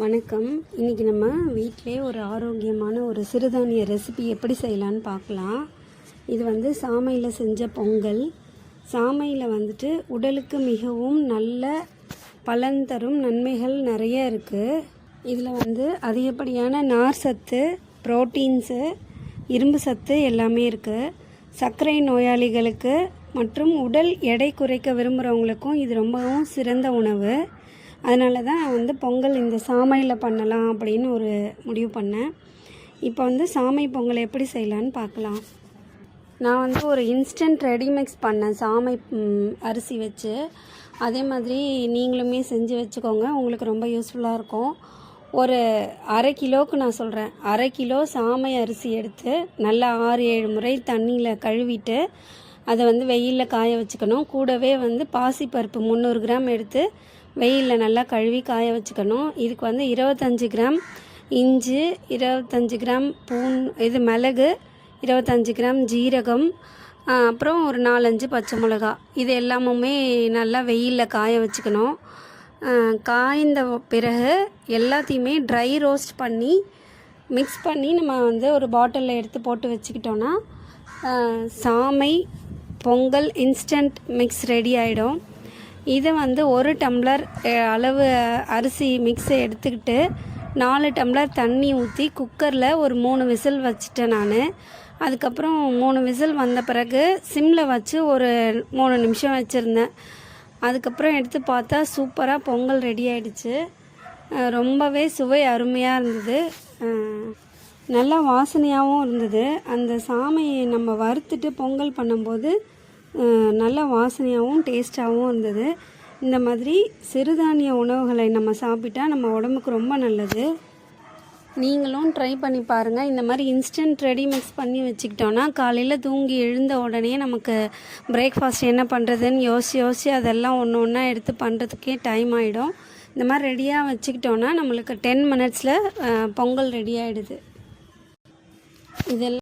வணக்கம். இன்றைக்கி நம்ம வீட்டிலே ஒரு ஆரோக்கியமான ஒரு சிறுதானிய ரெசிபி எப்படி செய்யலான்னு பார்க்கலாம். இது சாமையில் செஞ்ச பொங்கல். சாமையில் உடலுக்கு மிகவும் நல்ல பலன் தரும் நன்மைகள் நிறைய இருக்குது. இதில் அதிகப்படியான நார் சத்து, புரோட்டீன்ஸு, இரும்பு சத்து எல்லாமே இருக்குது. சர்க்கரை நோயாளிகளுக்கு மற்றும் உடல் எடை குறைக்க விரும்புகிறவங்களுக்கும் இது ரொம்பவும் சிறந்த உணவு. அதனால தான் பொங்கல் இந்த சாமையில் பண்ணலாம் அப்படின்னு ஒரு முடிவு பண்ணேன். இப்போ சாமை பொங்கல் எப்படி செய்யலான்னு பார்க்கலாம். நான் ஒரு இன்ஸ்டன்ட் ரெடிமிக்ஸ் பண்ணேன் சாமை அரிசி வச்சு. அதே மாதிரி நீங்களுமே செஞ்சு வச்சுக்கோங்க, உங்களுக்கு ரொம்ப யூஸ்ஃபுல்லாக இருக்கும். ஒரு அரை கிலோவுக்கு நான் சொல்கிறேன், அரை கிலோ சாமை அரிசி எடுத்து நல்லா 6-7 முறை தண்ணியில் கழுவிட்டு அதை வெயிலில் காய வச்சுக்கணும். கூடவே பாசிப்பருப்பு 300 கிராம் எடுத்து வெயிலில் நல்லா கழுவி காய வச்சுக்கணும். இதுக்கு 25 கிராம் இஞ்சி, 25 கிராம் மிளகு, 25 கிராம் ஜீரகம், அப்புறம் ஒரு 4-5 பச்சை மிளகா, இது எல்லாமுமே நல்லா வெயிலில் காய வச்சுக்கணும். காய்ந்த பிறகு எல்லாத்தையுமே ட்ரை ரோஸ்ட் பண்ணி மிக்ஸ் பண்ணி நம்ம ஒரு பாட்டிலில் எடுத்து போட்டு வச்சுக்கிட்டோன்னா சாமை பொங்கல் இன்ஸ்டன்ட் மிக்ஸ் ரெடி ஆகிடும். இதை 1 டம்ளர் அளவு அரிசி மிக்ஸை எடுத்துக்கிட்டு 4 டம்ளர் தண்ணி ஊற்றி குக்கரில் ஒரு 3 விசில் வச்சுட்டேன் நான். அதுக்கப்புறம் 3 விசில் வந்த பிறகு சிம்மில் வச்சு ஒரு 3 நிமிஷம் வச்சுருந்தேன். அதுக்கப்புறம் எடுத்து பார்த்தா சூப்பராக பொங்கல் ரெடி ஆகிடுச்சு. ரொம்பவே சுவை அருமையாக இருந்தது, நல்லா வாசனையாகவும் இருந்தது. அந்த சாமையை நம்ம வறுத்துட்டு பொங்கல் பண்ணும்போது நல்ல வாசனையாகவும் டேஸ்ட்டாகவும் இருந்தது. இந்த மாதிரி சிறுதானிய உணவுகளை நம்ம சாப்பிட்டா நம்ம உடம்புக்கு ரொம்ப நல்லது. நீங்களும் ட்ரை பண்ணி பாருங்கள். இந்த மாதிரி இன்ஸ்டன்ட் ரெடி மிக்ஸ் பண்ணி வச்சுக்கிட்டோன்னா காலையில் தூங்கி எழுந்த உடனே நமக்கு பிரேக்ஃபாஸ்ட் என்ன பண்ணுறதுன்னு யோசித்து அதெல்லாம் ஒன்று ஒன்றா எடுத்து பண்ணுறதுக்கே டைம் ஆகிடும். இந்த மாதிரி ரெடியாக வச்சுக்கிட்டோன்னா நம்மளுக்கு 10 மினிட்ஸில் பொங்கல் ரெடி ஆகிடுது. இதெல்லாம்